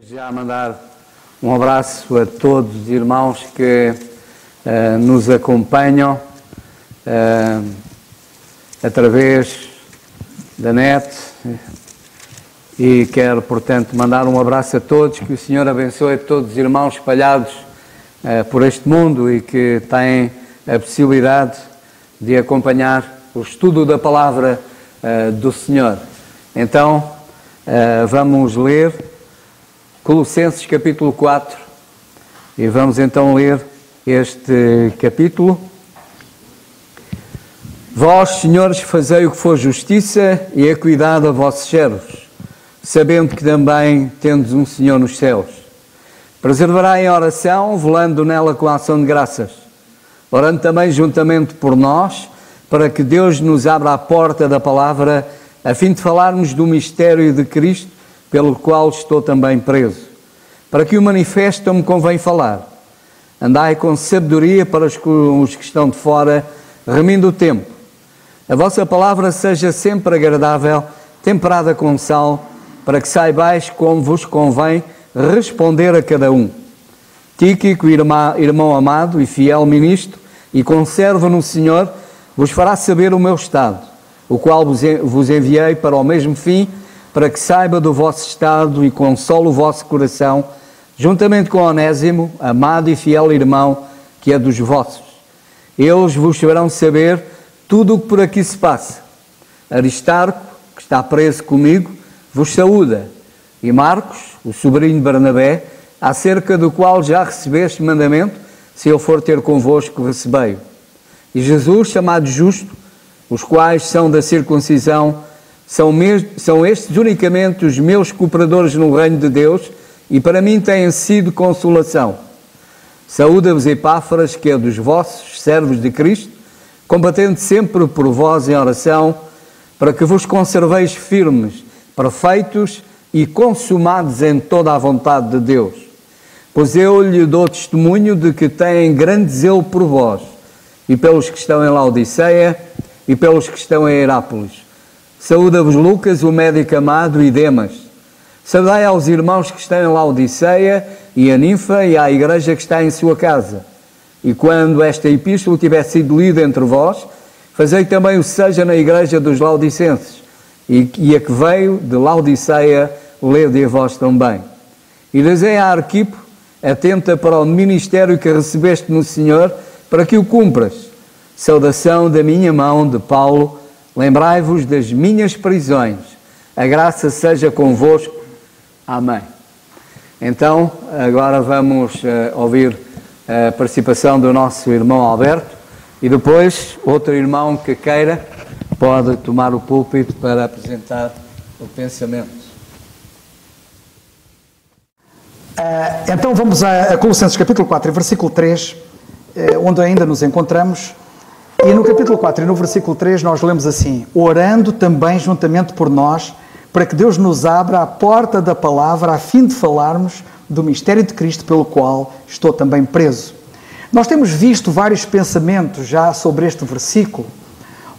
Desde já mandar um abraço a todos os irmãos que nos acompanham através da net e quero, portanto, mandar um abraço a todos, que o Senhor abençoe todos os irmãos espalhados por este mundo e que têm a possibilidade de acompanhar o estudo da palavra do Senhor. Então, vamos ler Colossenses capítulo 4 e vamos então ler este capítulo. Vós, senhores, fazei o que for justiça e equidade a vossos servos, sabendo que também tendes um Senhor nos céus. Preservarai a oração, velando nela com a ação de graças, orando também juntamente por nós, para que Deus nos abra a porta da palavra, a fim de falarmos do mistério de Cristo, pelo qual estou também preso. Para que o manifeste, me convém falar. Andai com sabedoria para os que estão de fora, remindo o tempo. A vossa palavra seja sempre agradável, temperada com sal, para que saibais como vos convém responder a cada um. Tíquico, irmão amado e fiel ministro, e conservo no Senhor, vos fará saber o meu estado, o qual vos enviei para o mesmo fim, para que saiba do vosso estado e console o vosso coração, juntamente com Onésimo, amado e fiel irmão, que é dos vossos. Eles vos farão saber tudo o que por aqui se passa. Aristarco, que está preso comigo, vos saúda, e Marcos, o sobrinho de Barnabé, acerca do qual já recebeste mandamento, se eu for ter convosco, recebei-o. E Jesus, chamado Justo, os quais são da circuncisão, são estes unicamente os meus cooperadores no reino de Deus, e para mim têm sido consolação. Saúda-vos Epáfras, que é dos vossos servos de Cristo, combatendo sempre por vós em oração, para que vos conserveis firmes, perfeitos e consumados em toda a vontade de Deus. Pois eu lhe dou testemunho de que têm grande zelo por vós, e pelos que estão em Laodiceia, e pelos que estão em Herápolis. Saúda-vos Lucas, o médico amado, e Demas. Saudai aos irmãos que estão em Laodiceia, e a Ninfa, e à igreja que está em sua casa. E quando esta epístola tiver sido lida entre vós, fazei também o seja na igreja dos Laodicenses, e a que veio de Laodiceia, lede a vós também. E dizei a Arquipo, atenta para o ministério que recebeste no Senhor, para que o cumpras. Saudação da minha mão, de Paulo. Lembrai-vos das minhas prisões. A graça seja convosco. Amém. Então, agora vamos ouvir a participação do nosso irmão Alberto e depois outro irmão que queira pode tomar o púlpito para apresentar o pensamento. Então vamos a Colossenses capítulo 4 e versículo 3, onde ainda nos encontramos. E no capítulo 4 e no versículo 3 nós lemos assim: orando também juntamente por nós, para que Deus nos abra a porta da palavra, a fim de falarmos do mistério de Cristo, pelo qual estou também preso. Nós temos visto vários pensamentos já sobre este versículo.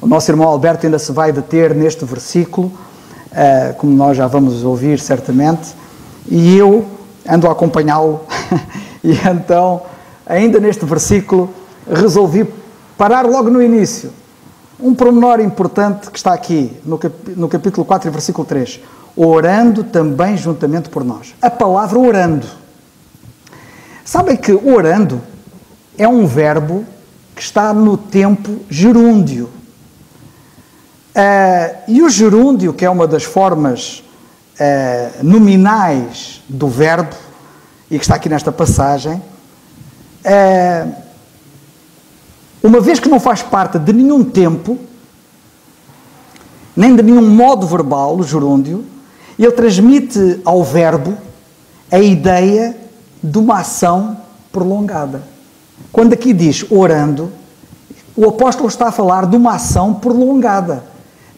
O nosso irmão Alberto ainda se vai deter neste versículo, como nós já vamos ouvir certamente, e eu ando a acompanhá-lo, e então, ainda neste versículo, resolvi parar logo no início. Um pormenor importante que está aqui, no capítulo 4 e versículo 3. Orando também juntamente por nós. A palavra orando. Sabem que orando é um verbo que está no tempo gerúndio. E o gerúndio, que é uma das formas nominais do verbo, e que está aqui nesta passagem, uma vez que não faz parte de nenhum tempo, nem de nenhum modo verbal, o gerúndio, ele transmite ao verbo a ideia de uma ação prolongada. Quando aqui diz orando, o apóstolo está a falar de uma ação prolongada.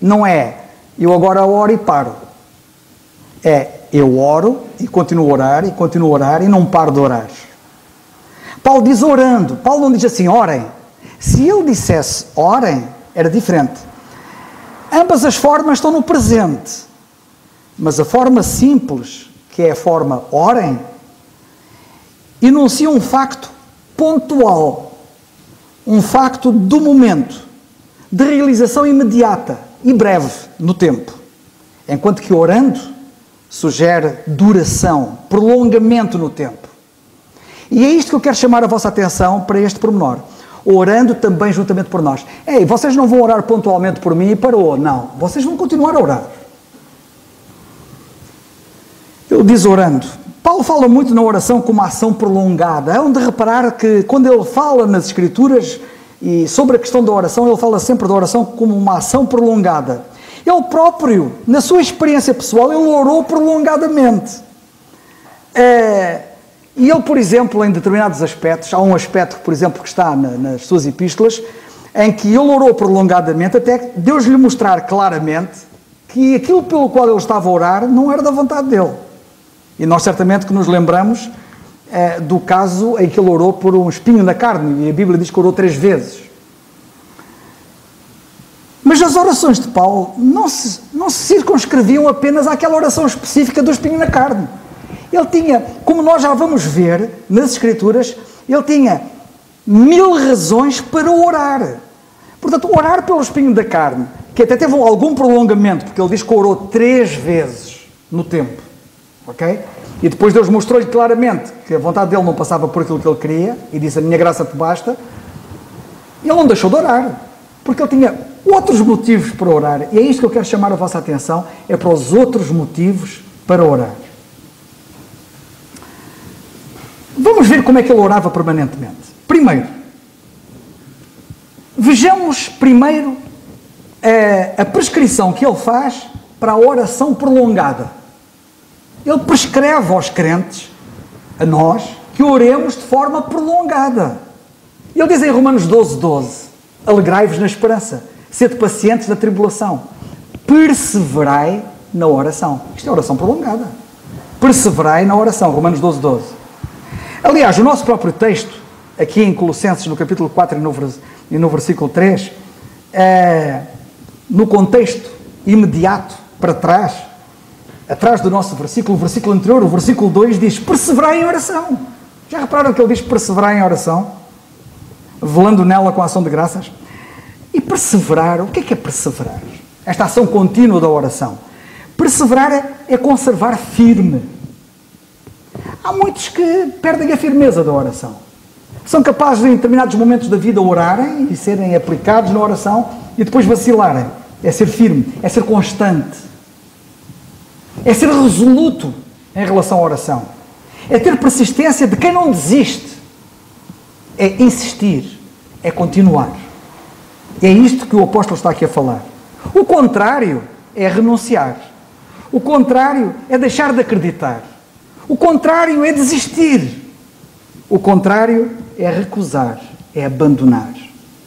Não é eu agora oro e paro. É eu oro e continuo a orar e não paro de orar. Paulo diz orando. Paulo não diz assim, orem. Se ele dissesse orem, era diferente. Ambas as formas estão no presente. Mas a forma simples que é a forma orem, enuncia um facto pontual, um facto do momento, de realização imediata e breve no tempo, enquanto que orando sugere duração, prolongamento no tempo. E é isto que eu quero chamar a vossa atenção para este pormenor. Orando também juntamente por nós. Ei, vocês não vão orar pontualmente por mim e parou. Não, vocês vão continuar a orar. Ele diz orando. Paulo fala muito na oração como uma ação prolongada. Hão de reparar que quando ele fala nas Escrituras e sobre a questão da oração, ele fala sempre da oração como uma ação prolongada. Ele próprio, na sua experiência pessoal, ele orou prolongadamente. E ele, por exemplo, em determinados aspectos, há um aspecto, por exemplo, que está nas suas epístolas, em que ele orou prolongadamente, até que Deus lhe mostrar claramente que aquilo pelo qual ele estava a orar não era da vontade dele. E nós certamente que nos lembramos do caso em que ele orou por um espinho na carne, e a Bíblia diz que orou 3 vezes. Mas as orações de Paulo não se circunscreviam apenas àquela oração específica do espinho na carne. Ele tinha, como nós já vamos ver nas Escrituras, ele tinha 1000 razões para orar. Portanto, orar pelo espinho da carne, que até teve algum prolongamento, porque ele diz que orou 3 vezes no tempo. Ok? E depois Deus mostrou-lhe claramente que a vontade dele não passava por aquilo que ele queria, e disse, a minha graça te basta. E ele não deixou de orar, porque ele tinha outros motivos para orar. E é isto que eu quero chamar a vossa atenção, é para os outros motivos para orar. Vamos ver como é que ele orava permanentemente. Primeiro, vejamos primeiro a prescrição que ele faz para a oração prolongada. Ele prescreve aos crentes, a nós, que oremos de forma prolongada. Ele diz em Romanos 12:12, alegrai-vos na esperança, sede pacientes na tribulação, perseverai na oração. Isto é oração prolongada. Perseverai na oração, Romanos 12:12. Aliás, o nosso próprio texto, aqui em Colossenses, no capítulo 4 e no versículo 3, no contexto imediato, para trás, atrás do nosso versículo, o versículo anterior, o versículo 2, diz, perseverai em oração. Já repararam que ele diz perseverai em oração? Velando nela com a ação de graças? E perseverar, o que é perseverar? Esta ação contínua da oração. Perseverar é conservar firme. Há muitos que perdem a firmeza da oração. São capazes, em determinados momentos da vida, orarem e serem aplicados na oração e depois vacilarem. É ser firme, é ser constante. É ser resoluto em relação à oração. É ter persistência de quem não desiste. É insistir. É continuar. É isto que o apóstolo está aqui a falar. O contrário é renunciar. O contrário é deixar de acreditar. O contrário é desistir. O contrário é recusar, é abandonar.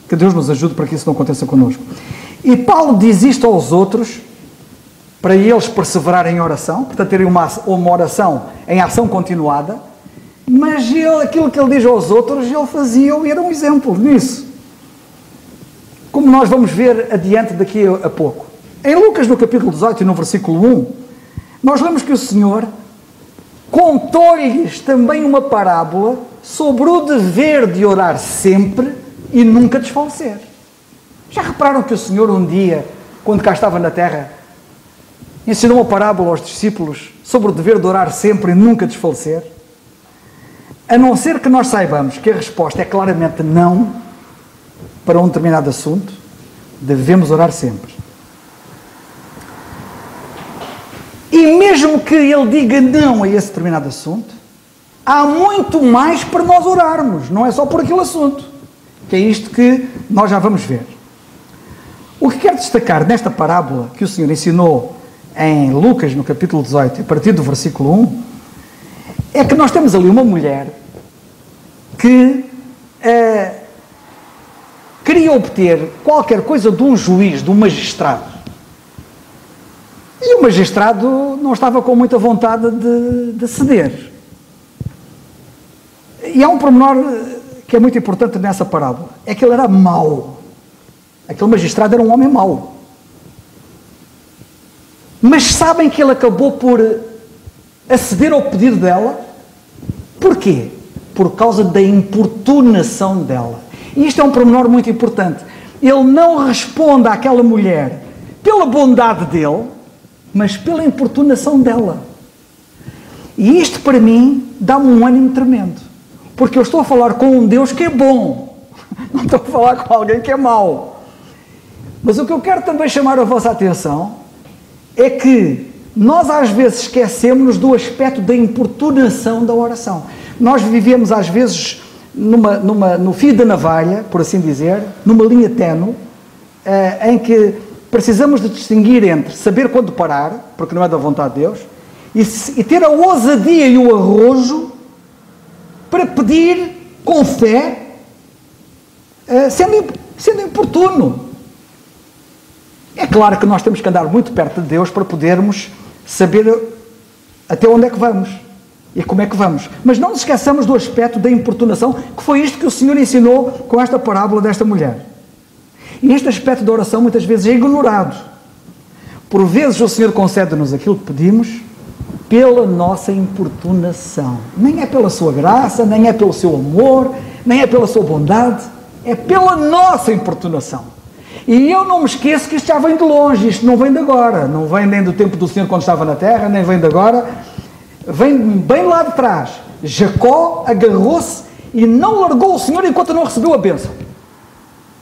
Que Deus nos ajude para que isso não aconteça connosco. E Paulo diz isto aos outros, para eles perseverarem em oração, portanto terem uma oração em ação continuada, mas aquilo que ele diz aos outros, ele fazia e era um exemplo nisso. Como nós vamos ver adiante daqui a pouco. Em Lucas, no capítulo 18 e no versículo 1, nós lemos que o Senhor contou-lhes também uma parábola sobre o dever de orar sempre e nunca desfalecer. Já repararam que o Senhor um dia, quando cá estava na terra, ensinou uma parábola aos discípulos sobre o dever de orar sempre e nunca desfalecer? A não ser que nós saibamos que a resposta é claramente não para um determinado assunto, devemos orar sempre. E mesmo que ele diga não a esse determinado assunto, há muito mais para nós orarmos, não é só por aquele assunto, que é isto que nós já vamos ver. O que quero destacar nesta parábola que o Senhor ensinou em Lucas, no capítulo 18, a partir do versículo 1, é que nós temos ali uma mulher que queria obter qualquer coisa de um juiz, de um magistrado. E o magistrado não estava com muita vontade de ceder. E há um pormenor que é muito importante nessa parábola, é que ele era mau. Aquele magistrado era um homem mau. Mas sabem que ele acabou por a ceder ao pedido dela. Porquê? Por causa da importunação dela. E isto é um pormenor muito importante. Ele não responde àquela mulher pela bondade dele, mas pela importunação dela. E isto, para mim, dá-me um ânimo tremendo. Porque eu estou a falar com um Deus que é bom. Não estou a falar com alguém que é mau. Mas o que eu quero também chamar a vossa atenção é que nós às vezes esquecemos do aspecto da importunação da oração. Nós vivemos às vezes no fio da navalha, por assim dizer, numa linha ténue, em que precisamos de distinguir entre saber quando parar, porque não é da vontade de Deus, e ter a ousadia e o arrojo para pedir com fé, sendo importuno. É claro que nós temos que andar muito perto de Deus para podermos saber até onde é que vamos e como é que vamos. Mas não nos esqueçamos do aspecto da importunação, que foi isto que o Senhor ensinou com esta parábola desta mulher. E este aspecto da oração muitas vezes é ignorado. Por vezes o Senhor concede-nos aquilo que pedimos pela nossa importunação. Nem é pela sua graça, nem é pelo seu amor, nem é pela sua bondade, é pela nossa importunação. E eu não me esqueço que isto já vem de longe, isto não vem de agora, não vem nem do tempo do Senhor quando estava na terra, nem vem de agora, vem bem lá de trás. Jacó agarrou-se e não largou o Senhor enquanto não recebeu a bênção.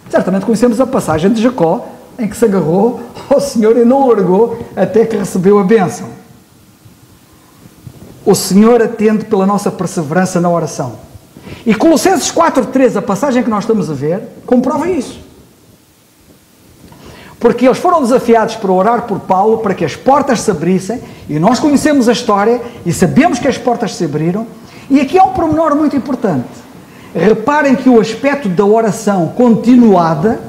Certamente conhecemos a passagem de Jacó, em que se agarrou ao Senhor e não largou até que recebeu a bênção. O Senhor atende pela nossa perseverança na oração. E Colossenses 4:3, a passagem que nós estamos a ver, comprova isso. Porque eles foram desafiados para orar por Paulo, para que as portas se abrissem, e nós conhecemos a história, e sabemos que as portas se abriram, e aqui há um pormenor muito importante. Reparem que o aspecto da oração continuada,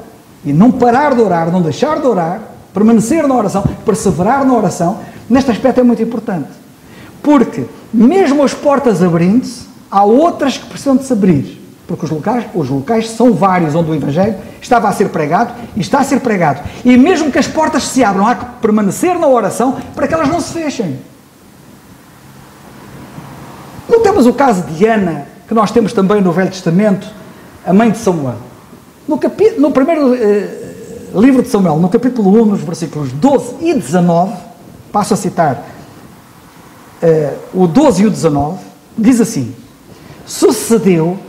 e não parar de orar, não deixar de orar, permanecer na oração, perseverar na oração, neste aspecto é muito importante. Porque, mesmo as portas abrindo-se, há outras que precisam de se abrir. Porque os locais são vários onde o Evangelho estava a ser pregado e está a ser pregado. E mesmo que as portas se abram, há que permanecer na oração para que elas não se fechem. Não temos o caso de Ana, que nós temos também no Velho Testamento, a mãe de Samuel. No primeiro livro de Samuel, no capítulo 1, nos versículos 12 e 19, passo a citar o 12 e o 19, diz assim: sucedeu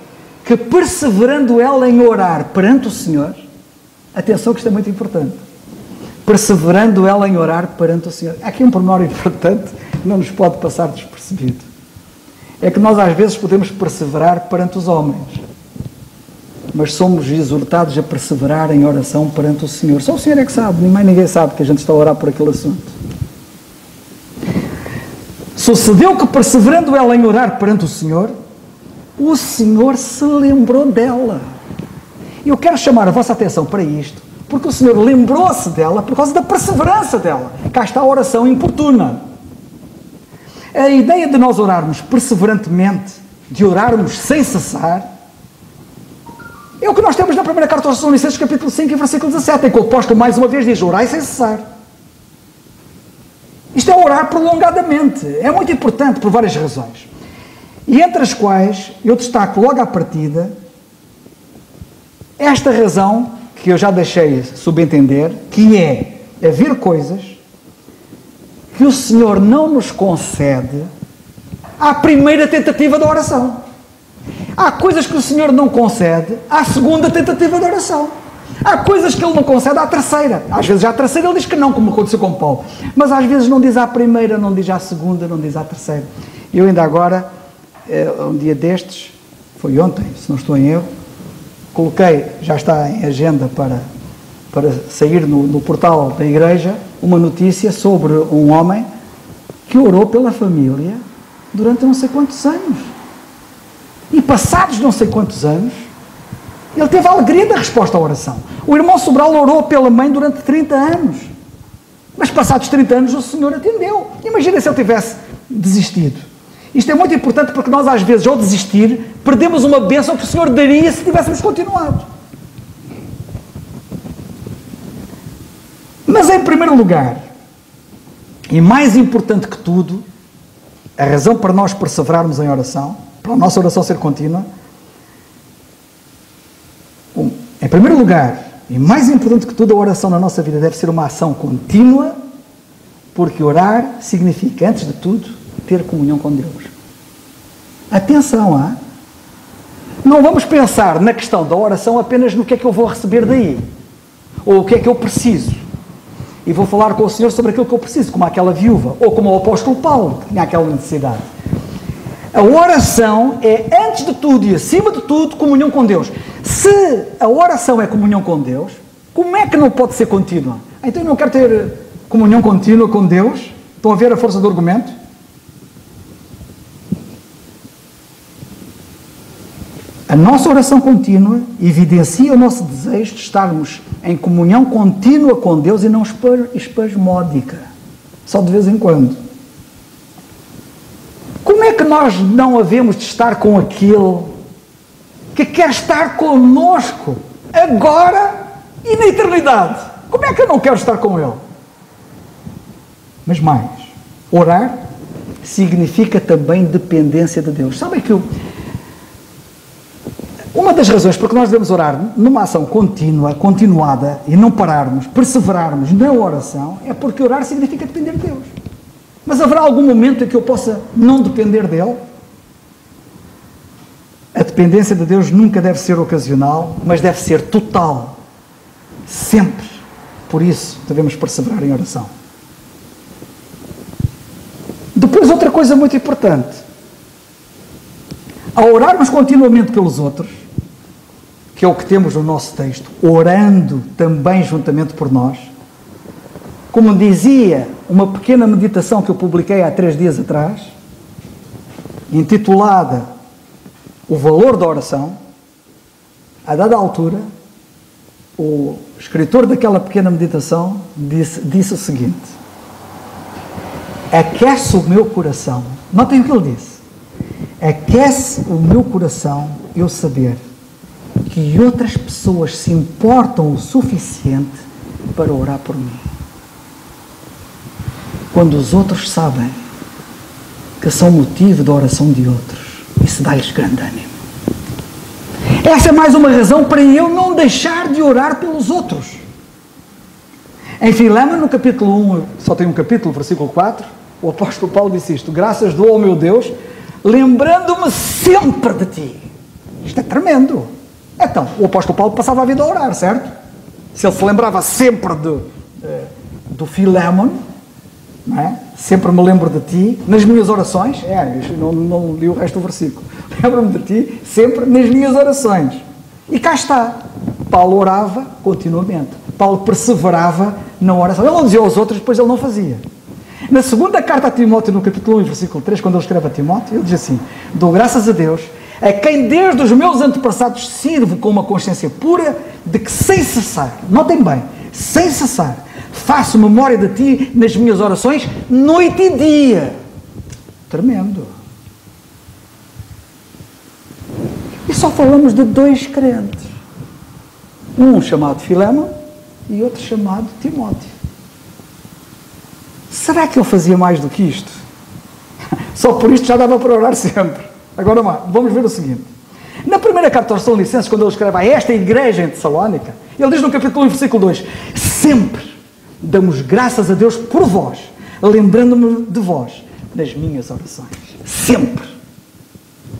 que, perseverando ela em orar perante o Senhor, atenção que isto é muito importante, perseverando ela em orar perante o Senhor. Há aqui um pormenor importante que não nos pode passar despercebido. É que nós às vezes podemos perseverar perante os homens, mas somos exortados a perseverar em oração perante o Senhor. Só o Senhor é que sabe, nem mais ninguém sabe que a gente está a orar por aquele assunto. Sucedeu que, perseverando ela em orar perante o Senhor se lembrou dela. E eu quero chamar a vossa atenção para isto, porque o Senhor lembrou-se dela por causa da perseverança dela. Cá está a oração importuna. A ideia de nós orarmos perseverantemente, de orarmos sem cessar, é o que nós temos na primeira carta aos Tessalonicenses, capítulo 5, versículo 17, em que o apóstolo mais uma vez diz: orai sem cessar. Isto é orar prolongadamente. É muito importante por várias razões. E entre as quais eu destaco logo à partida esta razão que eu já deixei subentender, que é haver coisas que o Senhor não nos concede à primeira tentativa da oração. Há coisas que o Senhor não concede à segunda tentativa da oração. Há coisas que Ele não concede à terceira. Às vezes à terceira Ele diz que não, como aconteceu com Paulo. Mas às vezes não diz à primeira, não diz à segunda, não diz à terceira. Eu ainda agora, um dia destes, foi ontem, se não estou em erro, coloquei, já está em agenda para sair no portal da igreja, uma notícia sobre um homem que orou pela família durante não sei quantos anos. E passados não sei quantos anos, ele teve a alegria da resposta à oração. O irmão Sobral orou pela mãe durante 30 anos. Mas passados 30 anos o Senhor atendeu. Imagina se ele tivesse desistido. Isto é muito importante porque nós às vezes, ao desistir, perdemos uma bênção que o Senhor daria se tivéssemos continuado. Mas em primeiro lugar, e mais importante que tudo, a razão para nós perseverarmos em oração, para a nossa oração ser contínua, em primeiro lugar, e mais importante que tudo, a oração na nossa vida deve ser uma ação contínua, porque orar significa, antes de tudo, ter comunhão com Deus. Atenção, não vamos pensar na questão da oração apenas no que é que eu vou receber daí, ou o que é que eu preciso. E vou falar com o Senhor sobre aquilo que eu preciso, como aquela viúva, ou como o apóstolo Paulo, que tinha aquela necessidade. A oração é, antes de tudo e acima de tudo, comunhão com Deus. Se a oração é comunhão com Deus, como é que não pode ser contínua? Então eu não quero ter comunhão contínua com Deus? Estão a ver a força do argumento? A nossa oração contínua evidencia o nosso desejo de estarmos em comunhão contínua com Deus e não espasmódica, só de vez em quando. Como é que nós não havemos de estar com aquele que quer estar conosco agora e na eternidade? Como é que eu não quero estar com ele? Mas mais, orar significa também dependência de Deus. Sabem que uma das razões por que nós devemos orar numa ação contínua, continuada, e não pararmos, perseverarmos na oração, é porque orar significa depender de Deus. Mas haverá algum momento em que eu possa não depender dele? A dependência de Deus nunca deve ser ocasional, mas deve ser total. Sempre. Por isso, devemos perseverar em oração. Depois, outra coisa muito importante. Ao orarmos continuamente pelos outros, que é o que temos no nosso texto, orando também juntamente por nós, como dizia uma pequena meditação que eu publiquei há 3 dias atrás, intitulada O Valor da Oração, a dada altura, o escritor daquela pequena meditação disse o seguinte: aquece o meu coração, notem o que ele disse, aquece o meu coração eu saber que outras pessoas se importam o suficiente para orar por mim. Quando os outros sabem que são motivo da oração de outros, isso dá-lhes grande ânimo. Essa é mais uma razão para eu não deixar de orar pelos outros. Em Filémon, no capítulo 1, só tem um capítulo, versículo 4, o apóstolo Paulo disse isto: graças dou ao meu Deus, lembrando-me sempre de ti. Isto é tremendo. Então, o apóstolo Paulo passava a vida a orar, certo? Se ele se lembrava sempre do Filémon, não é? Sempre me lembro de ti, nas minhas orações, não li o resto do versículo, lembro-me de ti, sempre nas minhas orações. E cá está, Paulo orava continuamente, Paulo perseverava na oração, ele não dizia aos outros, depois ele não fazia. Na segunda carta a Timóteo, no capítulo 1, versículo 3, quando ele escreve a Timóteo, ele diz assim: dou graças a Deus, a quem desde os meus antepassados sirvo com uma consciência pura, de que sem cessar, notem bem, sem cessar, faço memória de ti nas minhas orações, noite e dia. Tremendo. E só falamos de 2 crentes. Um chamado Filémon e outro chamado Timóteo. Será que ele fazia mais do que isto? Só por isto já dava para orar sempre. Agora vamos ver o seguinte. Na primeira carta aos Tessalonicenses, quando ele escreve a esta igreja em Tessalónica, ele diz no capítulo 1, versículo 2: sempre damos graças a Deus por vós, lembrando-me de vós nas minhas orações. Sempre.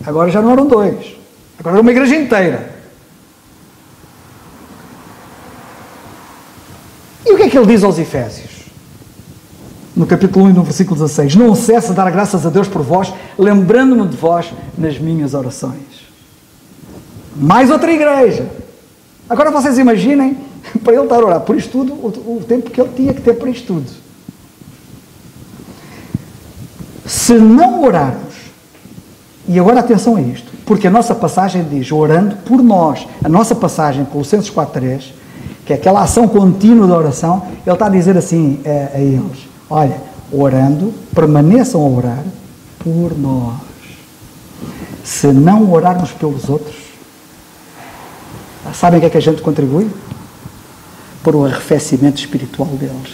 Agora já não eram 2. Agora era uma igreja inteira. E o que é que ele diz aos Efésios? No capítulo 1 e no versículo 16: não cesse de dar graças a Deus por vós, lembrando-me de vós nas minhas orações. Mais outra igreja. Agora vocês imaginem, para ele estar a orar por isto tudo, o tempo que ele tinha que ter para isto tudo. Se não orarmos, e agora atenção a isto, porque a nossa passagem diz orando por nós, a nossa passagem, Colossenses 4:3, que é aquela ação contínua da oração, ele está a dizer assim a eles: olha, orando, permaneçam a orar por nós. Se não orarmos pelos outros, sabem o que é que a gente contribui? Para o arrefecimento espiritual deles.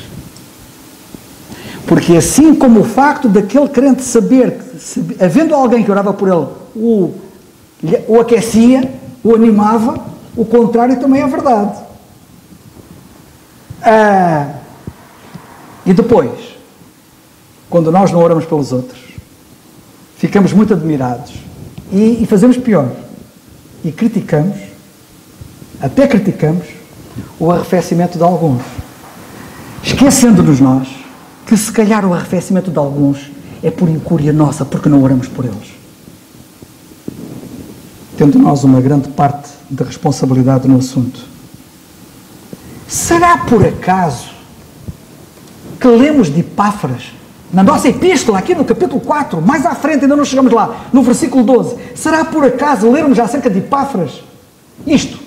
Porque assim como o facto daquele crente saber que havendo alguém que orava por ele, o aquecia, o animava, o contrário também é verdade. E depois, quando nós não oramos pelos outros, ficamos muito admirados e fazemos pior. E criticamos, até criticamos, o arrefecimento de alguns. Esquecendo-nos nós que se calhar o arrefecimento de alguns é por incúria nossa, porque não oramos por eles. Tendo nós uma grande parte de responsabilidade no assunto. Será por acaso que lemos de Epáfras, na nossa epístola, aqui no capítulo 4, mais à frente, ainda não chegamos lá, no versículo 12, será por acaso lermos acerca de Epáfras isto?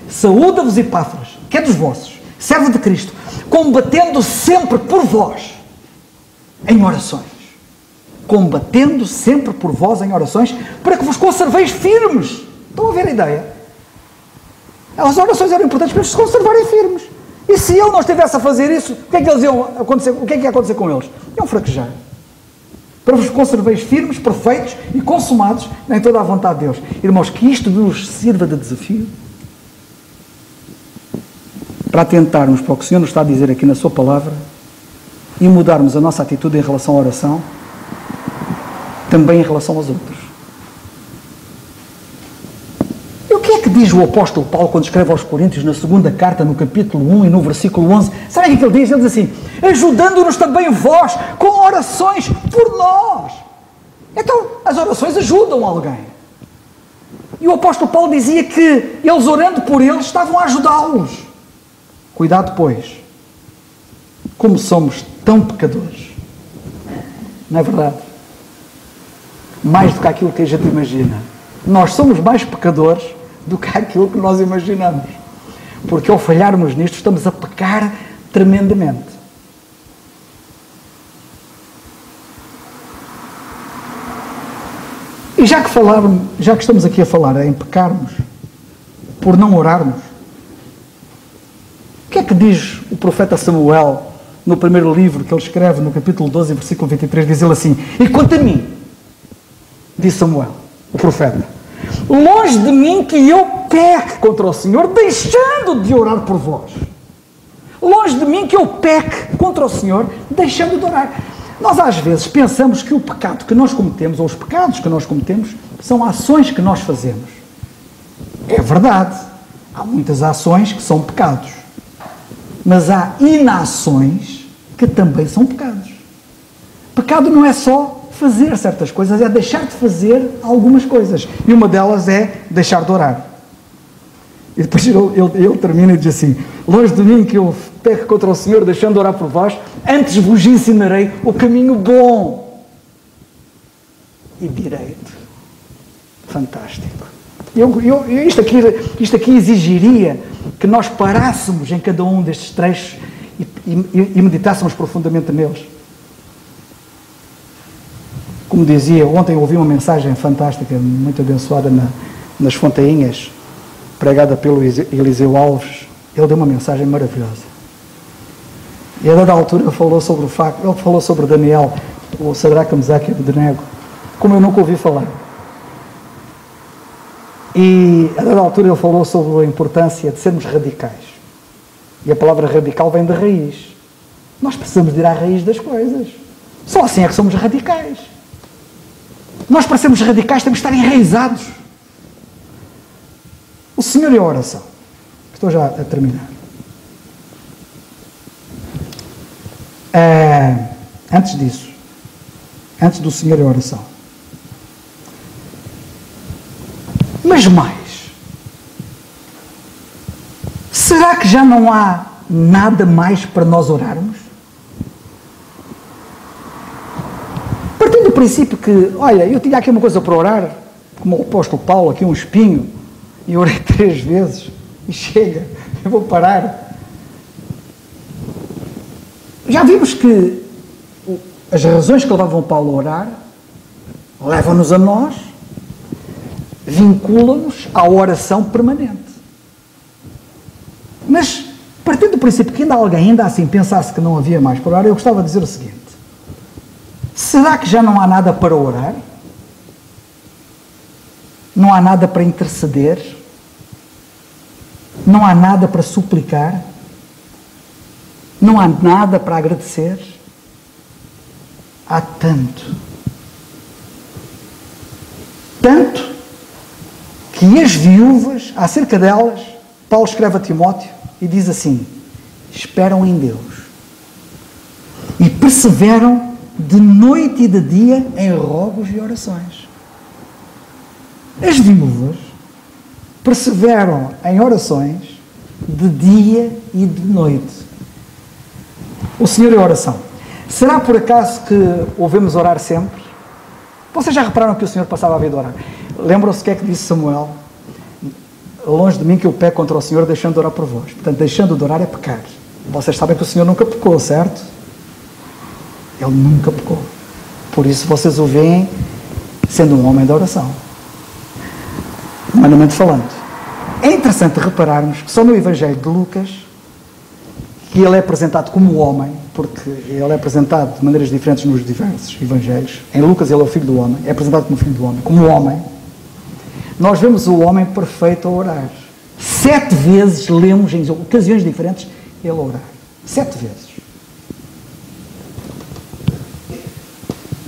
Saúda-vos Epáfras, que é dos vossos, servo de Cristo, combatendo sempre por vós em orações. Combatendo sempre por vós em orações, para que vos conserveis firmes. Estão a ver a ideia? As orações eram importantes para eles se conservarem firmes. E se ele não estivesse a fazer isso, o que é que eles iam acontecer? O que é que ia acontecer com eles? Iam fraquejar. Para vos conserveis firmes, perfeitos e consumados em toda a vontade de Deus. Irmãos, que isto nos sirva de desafio para atentarmos para o que o Senhor nos está a dizer aqui na sua palavra e mudarmos a nossa atitude em relação à oração, também em relação aos outros. E o que é que diz o apóstolo Paulo quando escreve aos Coríntios na segunda carta, no capítulo 1 e no versículo 11? Sabe o que ele diz? Ele diz assim: ajudando-nos também vós com orações por nós. Então, as orações ajudam alguém. E o apóstolo Paulo dizia que eles, orando por eles, estavam a ajudá-los. Cuidado, pois, como somos tão pecadores. Não é verdade? Mais do que aquilo que a gente imagina. Nós somos mais pecadores do que aquilo que nós imaginamos. Porque ao falharmos nisto, estamos a pecar tremendamente. E já que estamos aqui a falar em pecarmos por não orarmos, o que é que diz o profeta Samuel no primeiro livro que ele escreve, no capítulo 12, versículo 23, diz ele assim: e quanto a mim, disse Samuel, o profeta, longe de mim que eu peque contra o Senhor, deixando de orar por vós. Longe de mim que eu peque contra o Senhor, deixando de orar. Nós às vezes pensamos que o pecado que nós cometemos, ou os pecados que nós cometemos, são ações que nós fazemos. É verdade, há muitas ações que são pecados. Mas há inações que também são pecados. Pecado não é só fazer certas coisas, é deixar de fazer algumas coisas. E uma delas é deixar de orar. E depois ele termina e diz assim: longe de mim que eu peque contra o Senhor, deixando de orar por vós, antes vos ensinarei o caminho bom e direito. Fantástico. Isto aqui exigiria que nós parássemos em cada um destes trechos e meditássemos profundamente neles. Como dizia, ontem eu ouvi uma mensagem fantástica, muito abençoada nas Fontainhas, pregada pelo Eliseu Alves. Ele deu uma mensagem maravilhosa. E a dada altura ele falou sobre o facto, ele falou sobre Daniel, o Sadraque, Mesaque e Abednego, como eu nunca ouvi falar. E a dada altura ele falou sobre a importância de sermos radicais. E a palavra radical vem de raiz. Nós precisamos de ir à raiz das coisas. Só assim é que somos radicais. Nós, para sermos radicais, temos de estar enraizados. O Senhor e a oração. Estou já a terminar. Antes disso, antes do Senhor e a oração. Mas mais, será que já não há nada mais para nós orarmos? Partindo do princípio que, olha, eu tinha aqui uma coisa para orar, como o apóstolo Paulo, aqui um espinho, e orei 3 vezes, e chega, eu vou parar. Já vimos que as razões que levavam Paulo a orar, levam-nos a nós, vinculam-nos à oração permanente. Mas, partindo do princípio que ainda alguém, ainda assim, pensasse que não havia mais para orar, eu gostava de dizer o seguinte: Será que já não há nada para orar? Não há nada para interceder? Não há nada para suplicar? Não há nada para agradecer? Há tanto. Tanto que as viúvas, acerca delas, Paulo escreve a Timóteo e diz assim: esperam em Deus e perseveram de noite e de dia em rogos e orações. As viúvas perseveram em orações de dia e de noite. O Senhor é oração. Será por acaso que ouvemos orar sempre? Vocês já repararam que o Senhor passava a vida a orar? Lembram-se o que é que disse Samuel? Longe de mim que eu peco contra o Senhor deixando de orar por vós. Portanto, deixando de orar é pecar. Vocês sabem que o Senhor nunca pecou, certo? Ele nunca pecou. Por isso vocês o veem sendo um homem da oração. Humanamente falando. É interessante repararmos que só no Evangelho de Lucas que ele é apresentado como homem, porque ele é apresentado de maneiras diferentes nos diversos Evangelhos. Em Lucas ele é o Filho do Homem, é apresentado como Filho do Homem, como homem. Nós vemos o homem perfeito a orar. 7 vezes lemos em ocasiões diferentes ele orar. 7 vezes.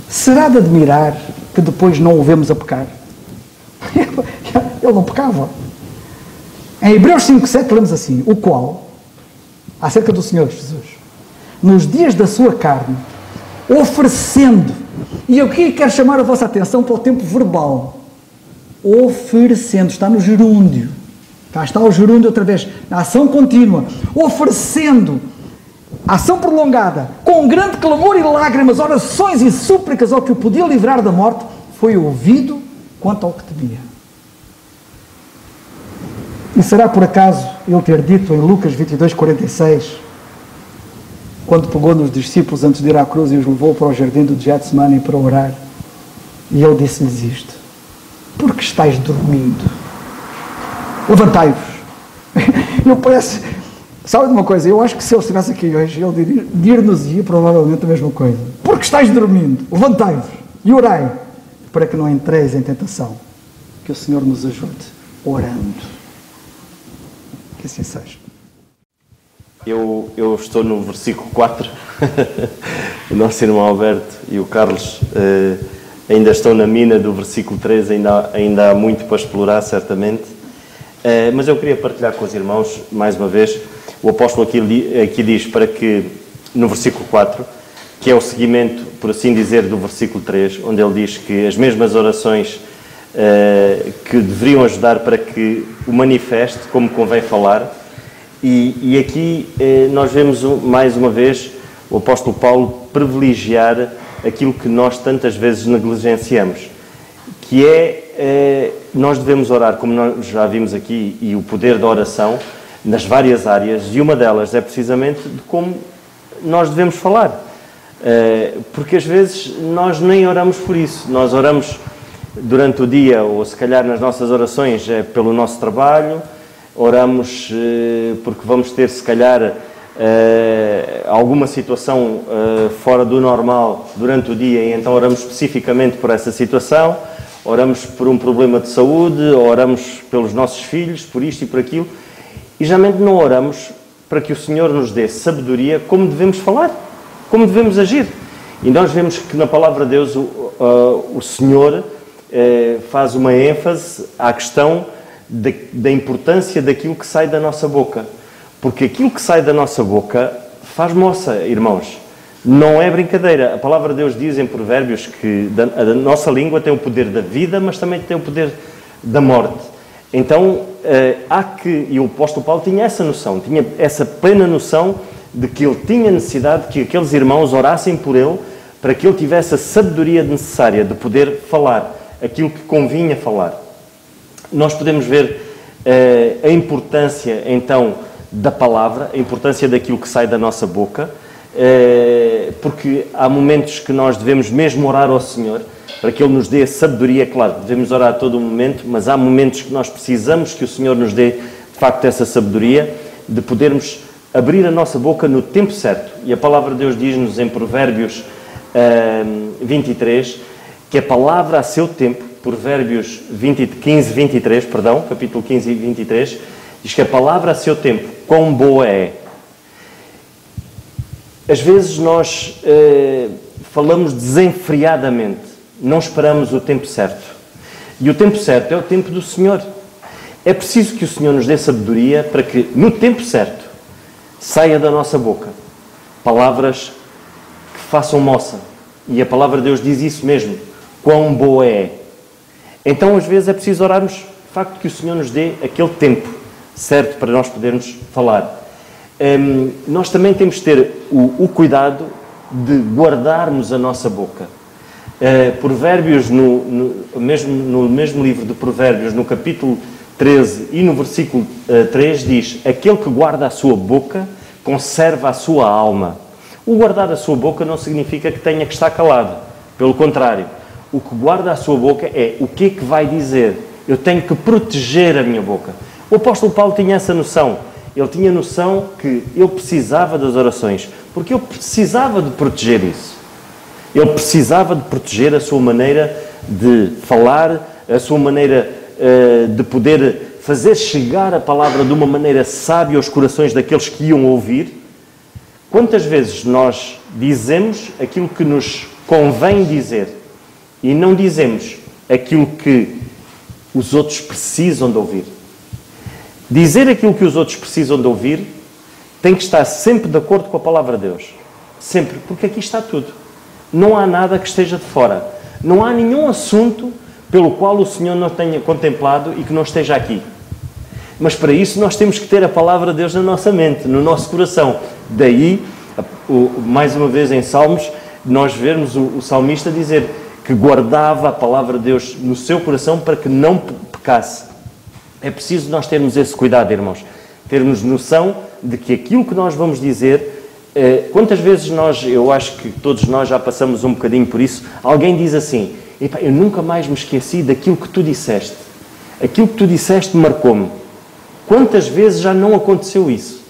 Será de admirar que depois não o vemos a pecar? Ele não pecava. Em Hebreus 5:7 lemos assim: o qual, acerca do Senhor Jesus, nos dias da sua carne, oferecendo, e eu aqui quero chamar a vossa atenção para o tempo verbal, oferecendo, está no gerúndio, cá está o gerúndio outra vez, na ação contínua, oferecendo, ação prolongada, com grande clamor e lágrimas, orações e súplicas ao que o podia livrar da morte, foi ouvido quanto ao que temia. E será por acaso ele ter dito em Lucas 22:46, quando pegou nos discípulos antes de ir à cruz e os levou para o jardim do Getsemane para orar, e ele disse-lhes isto: porque estáis dormindo? Levantai-vos. Eu parece, sabe de uma coisa, eu acho que se ele estivesse aqui hoje, ele dir-nos-ia provavelmente a mesma coisa. Porque estáis dormindo? Levantai-vos e orai, para que não entreis em tentação. Que o Senhor nos ajude, orando. Que assim seja. Eu estou no versículo 4. O nosso irmão Alberto e o Carlos ainda estão na mina do versículo 3, ainda há muito para explorar, certamente. Mas eu queria partilhar com os irmãos, mais uma vez, o apóstolo aqui diz para que, no versículo 4, que é o seguimento, por assim dizer, do versículo 3, onde ele diz que as mesmas orações que deveriam ajudar para que o manifeste como convém falar. E aqui nós vemos mais uma vez o apóstolo Paulo privilegiar aquilo que nós tantas vezes negligenciamos, que é nós devemos orar, como nós já vimos aqui, e o poder da oração nas várias áreas, e uma delas é precisamente de como nós devemos falar, porque às vezes nós nem oramos por isso, nós oramos durante o dia, ou se calhar nas nossas orações é pelo nosso trabalho, oramos porque vamos ter se calhar alguma situação fora do normal durante o dia, e então oramos especificamente por essa situação, oramos por um problema de saúde, oramos pelos nossos filhos, por isto e por aquilo, e geralmente não oramos para que o Senhor nos dê sabedoria como devemos falar, como devemos agir. E nós vemos que na palavra de Deus o Senhor faz uma ênfase à questão da importância daquilo que sai da nossa boca. Porque aquilo que sai da nossa boca faz moça, irmãos. Não é brincadeira. A palavra de Deus diz em Provérbios que a nossa língua tem o poder da vida, mas também tem o poder da morte. Então, e o apóstolo Paulo tinha essa noção, tinha essa plena noção de que ele tinha necessidade de que aqueles irmãos orassem por ele, para que ele tivesse a sabedoria necessária de poder falar aquilo que convinha falar. Nós podemos ver a importância, então, da palavra, a importância daquilo que sai da nossa boca, porque há momentos que nós devemos mesmo orar ao Senhor, para que Ele nos dê a sabedoria. Claro, devemos orar a todo o momento, mas há momentos que nós precisamos que o Senhor nos dê, de facto, essa sabedoria, de podermos abrir a nossa boca no tempo certo. E a palavra de Deus diz-nos em Provérbios 23, que a palavra a seu tempo, Provérbios 15, 23, perdão, capítulo 15 e 23, diz que a palavra a seu tempo, quão boa é. Às vezes nós falamos desenfreadamente, não esperamos o tempo certo. E o tempo certo é o tempo do Senhor. É preciso que o Senhor nos dê sabedoria para que, no tempo certo, saia da nossa boca palavras que façam moça. E a palavra de Deus diz isso mesmo. Quão boa é. Então, às vezes, é preciso orarmos, de facto, que o Senhor nos dê aquele tempo certo para nós podermos falar. Nós também temos de ter o cuidado de guardarmos a nossa boca. Provérbios, no mesmo livro de Provérbios, no capítulo 13 e no versículo 3, diz: aquele que guarda a sua boca conserva a sua alma. O guardar a sua boca não significa que tenha que estar calado. Pelo contrário, o que guarda a sua boca é o que é que vai dizer. Eu tenho que proteger a minha boca. O apóstolo Paulo tinha essa noção. Ele tinha noção que ele precisava das orações, porque ele precisava de proteger isso. Ele precisava de proteger a sua maneira de falar, a sua maneira de poder fazer chegar a palavra de uma maneira sábia aos corações daqueles que iam ouvir. Quantas vezes nós dizemos aquilo que nos convém dizer e não dizemos aquilo que os outros precisam de ouvir? Dizer aquilo que os outros precisam de ouvir tem que estar sempre de acordo com a palavra de Deus. Sempre, porque aqui está tudo. Não há nada que esteja de fora. Não há nenhum assunto pelo qual o Senhor não tenha contemplado e que não esteja aqui. Mas para isso nós temos que ter a palavra de Deus na nossa mente, no nosso coração. Daí, mais uma vez em Salmos, nós vermos o salmista dizer que guardava a palavra de Deus no seu coração para que não pecasse. É preciso nós termos esse cuidado, irmãos. Termos noção de que aquilo que nós vamos dizer... Quantas vezes eu acho que todos nós já passamos um bocadinho por isso, alguém diz assim: eu nunca mais me esqueci daquilo que tu disseste. Aquilo que tu disseste marcou-me. Quantas vezes já não aconteceu isso?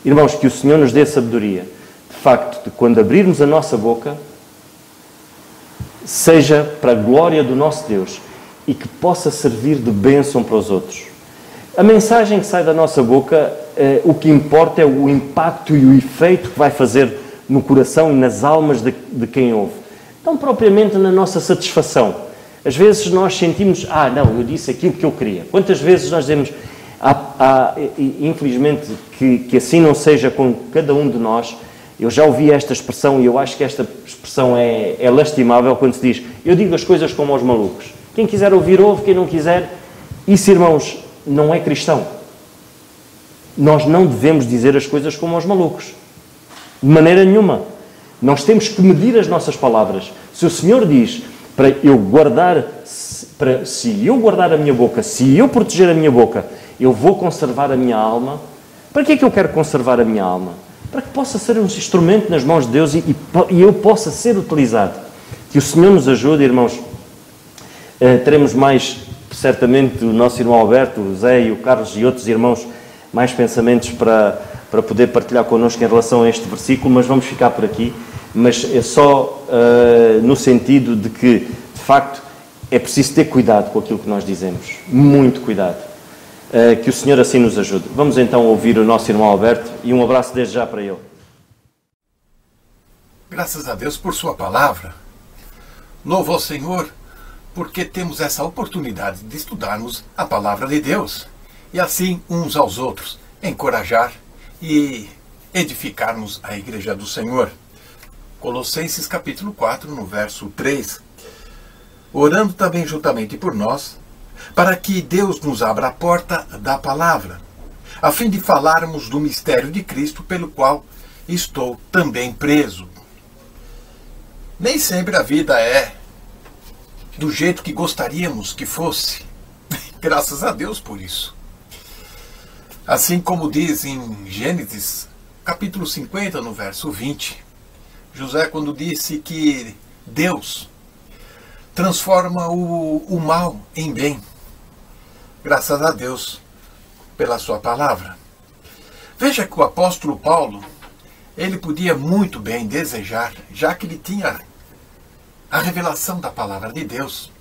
Irmãos, que o Senhor nos dê sabedoria. De facto, de quando abrirmos a nossa boca, seja para a glória do nosso Deus e que possa servir de bênção para os outros. A mensagem que sai da nossa boca, o que importa é o impacto e o efeito que vai fazer no coração e nas almas de quem ouve. Não propriamente na nossa satisfação. Às vezes nós sentimos, não, eu disse aquilo que eu queria. Quantas vezes nós dizemos, infelizmente, que assim não seja com cada um de nós. Eu já ouvi esta expressão e eu acho que esta expressão é lastimável quando se diz: eu digo as coisas como aos malucos. Quem quiser ouvir, ouve. Quem não quiser... Isso, irmãos, não é cristão. Nós não devemos dizer as coisas como aos malucos. De maneira nenhuma. Nós temos que medir as nossas palavras. Se o Senhor diz para eu guardar... se eu guardar a minha boca, se eu proteger a minha boca, eu vou conservar a minha alma. Para que é que eu quero conservar a minha alma? Para que possa ser um instrumento nas mãos de Deus e eu possa ser utilizado. Que o Senhor nos ajude, irmãos. Teremos mais, certamente, o nosso irmão Alberto, o Zé e o Carlos e outros irmãos, mais pensamentos para poder partilhar connosco em relação a este versículo, mas vamos ficar por aqui. Mas é só no sentido de que, de facto, é preciso ter cuidado com aquilo que nós dizemos. Muito cuidado. Que o Senhor assim nos ajude. Vamos então ouvir o nosso irmão Alberto e um abraço desde já para ele. Graças a Deus por sua palavra. Louvo ao Senhor porque temos essa oportunidade de estudarmos a palavra de Deus e assim uns aos outros encorajar e edificarmos a igreja do Senhor. Colossenses capítulo 4, no verso 3. Orando também juntamente por nós, para que Deus nos abra a porta da palavra, a fim de falarmos do mistério de Cristo, pelo qual estou também preso. Nem sempre a vida é do jeito que gostaríamos que fosse. Graças a Deus por isso. Assim como diz em Gênesis, capítulo 50, no verso 20, José, quando disse que Deus transforma o mal em bem. Graças a Deus pela sua palavra. Veja que o apóstolo Paulo, ele podia muito bem desejar, já que ele tinha a revelação da palavra de Deus,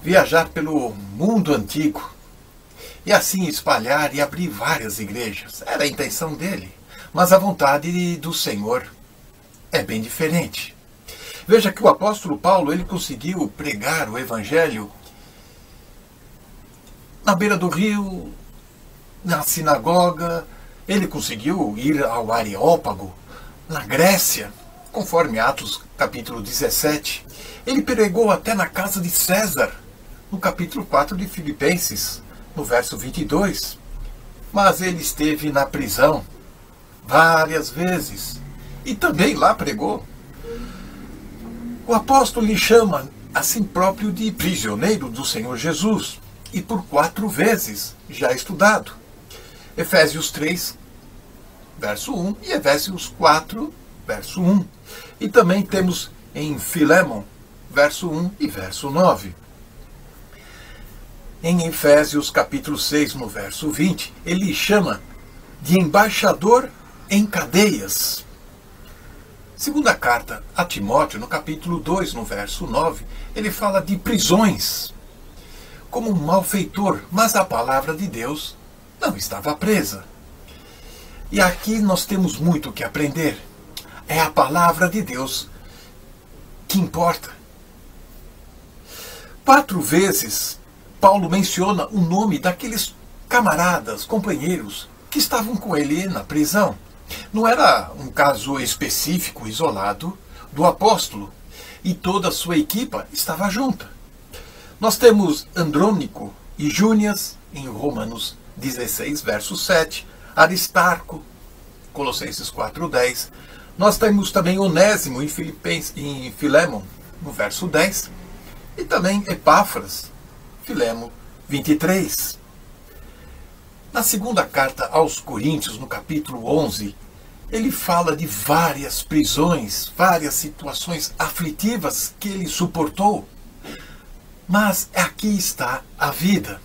viajar pelo mundo antigo e assim espalhar e abrir várias igrejas. Era a intenção dele, mas a vontade do Senhor é bem diferente. Veja que o apóstolo Paulo, ele conseguiu pregar o evangelho na beira do rio, na sinagoga, ele conseguiu ir ao Areópago, na Grécia, conforme Atos capítulo 17. Ele pregou até na casa de César, no capítulo 4 de Filipenses, no verso 22. Mas ele esteve na prisão várias vezes e também lá pregou. O apóstolo lhe chama a si próprio de prisioneiro do Senhor Jesus, e por 4 vezes já estudado. Efésios 3, verso 1 e Efésios 4, verso 1. E também temos em Filémon, verso 1 e verso 9. Em Efésios capítulo 6, no verso 20, ele chama de embaixador em cadeias. Segunda carta a Timóteo, no capítulo 2, no verso 9, ele fala de prisões, como um malfeitor, mas a palavra de Deus não estava presa. E aqui nós temos muito que aprender. É a palavra de Deus que importa. 4 vezes, Paulo menciona o nome daqueles camaradas, companheiros, que estavam com ele na prisão. Não era um caso específico, isolado, do apóstolo, e toda a sua equipa estava junta. Nós temos Andrônico e Júnias, em Romanos 16, verso 7, Aristarco, Colossenses 4:10. Nós temos também Onésimo em Filémon, no verso 10, e também Epáfras, Filémon 23. Na segunda carta aos Coríntios, no capítulo 11, ele fala de várias prisões, várias situações aflitivas que ele suportou. Mas aqui está a vida.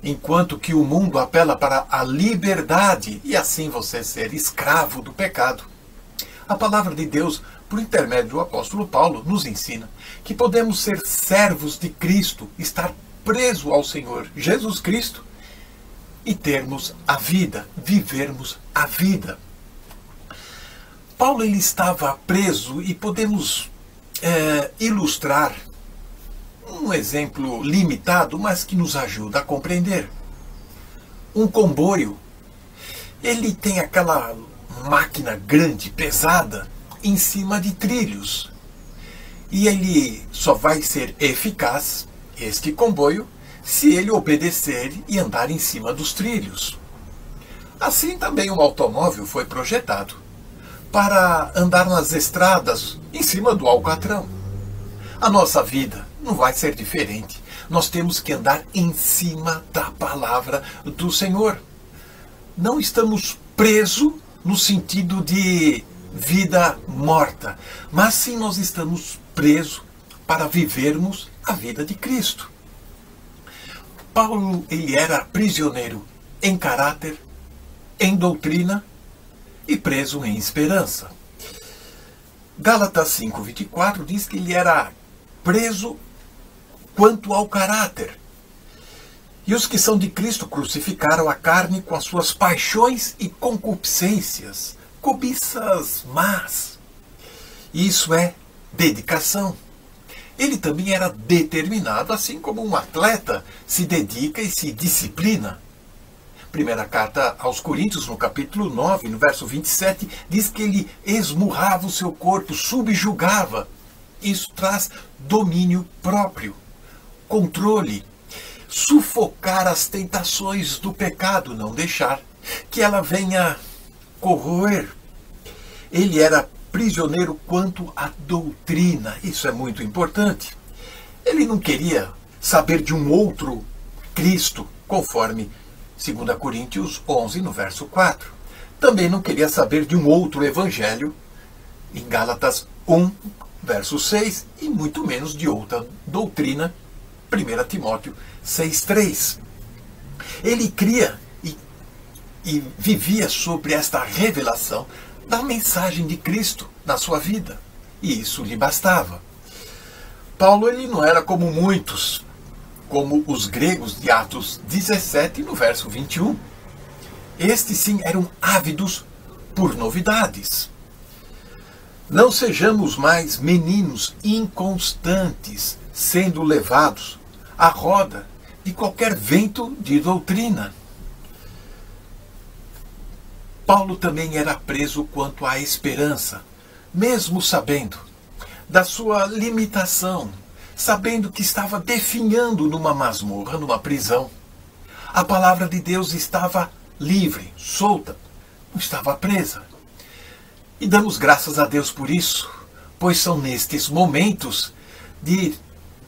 Enquanto que o mundo apela para a liberdade e assim você ser escravo do pecado, a palavra de Deus, por intermédio do apóstolo Paulo, nos ensina que podemos ser servos de Cristo, estar preso ao Senhor Jesus Cristo e termos a vida, vivermos a vida. Paulo ele estava preso e podemos ilustrar um exemplo limitado, mas que nos ajuda a compreender. Um comboio, ele tem aquela máquina grande, pesada, em cima de trilhos. E ele só vai ser eficaz, este comboio, se ele obedecer e andar em cima dos trilhos. Assim também um automóvel foi projetado para andar nas estradas em cima do alcatrão. A nossa vida não vai ser diferente. Nós temos que andar em cima da palavra do Senhor. Não estamos presos no sentido de vida morta, mas sim nós estamos presos para vivermos a vida de Cristo. Paulo ele era prisioneiro em caráter, em doutrina e preso em esperança. Gálatas 5:24 diz que ele era preso quanto ao caráter. E os que são de Cristo crucificaram a carne com as suas paixões e concupiscências, cobiças más. Isso é dedicação. Ele também era determinado, assim como um atleta se dedica e se disciplina. Primeira carta aos Coríntios, no capítulo 9, no verso 27, diz que ele esmurrava o seu corpo, subjugava. Isso traz domínio próprio, controle, sufocar as tentações do pecado, não deixar que ela venha corroer. Ele era prisioneiro quanto à doutrina, isso é muito importante. Ele não queria saber de um outro Cristo, conforme 2 Coríntios 11, no verso 4. Também não queria saber de um outro evangelho, em Gálatas 1, verso 6, e muito menos de outra doutrina, 1 Timóteo 6,3. Ele cria e vivia sobre esta revelação da mensagem de Cristo na sua vida. e isso lhe bastava. Paulo ele não era como muitos, como os gregos de Atos 17, no verso 21. Estes sim eram ávidos por novidades. Não sejamos mais meninos inconstantes, sendo levados à roda de qualquer vento de doutrina. Paulo também era preso quanto à esperança, mesmo sabendo da sua limitação, sabendo que estava definhando numa masmorra, numa prisão. A palavra de Deus estava livre, solta, não estava presa. E damos graças a Deus por isso, pois são nestes momentos de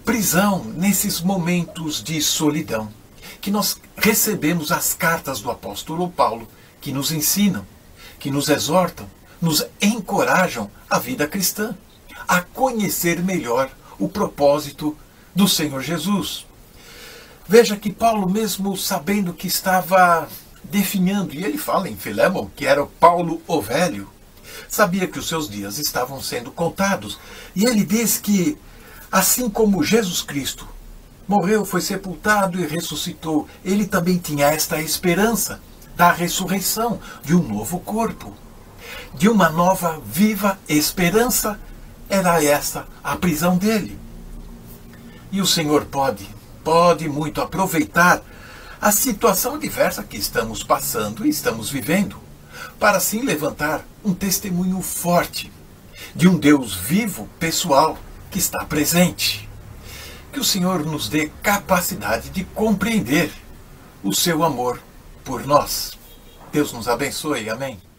prisão, nesses momentos de solidão, que nós recebemos as cartas do apóstolo Paulo, que nos ensinam, que nos exortam, nos encorajam a vida cristã, a conhecer melhor o propósito do Senhor Jesus. Veja que Paulo, mesmo sabendo que estava definhando, e ele fala em Filémon, que era o Paulo o Velho, sabia que os seus dias estavam sendo contados. E ele diz que, assim como Jesus Cristo morreu, foi sepultado e ressuscitou, ele também tinha esta esperança da ressurreição, de um novo corpo, de uma nova viva esperança. Era essa a prisão dele. E o Senhor pode muito aproveitar a situação diversa que estamos passando e estamos vivendo, para assim levantar um testemunho forte de um Deus vivo, pessoal, que está presente. Que o Senhor nos dê capacidade de compreender o seu amor por nós. Deus nos abençoe. Amém.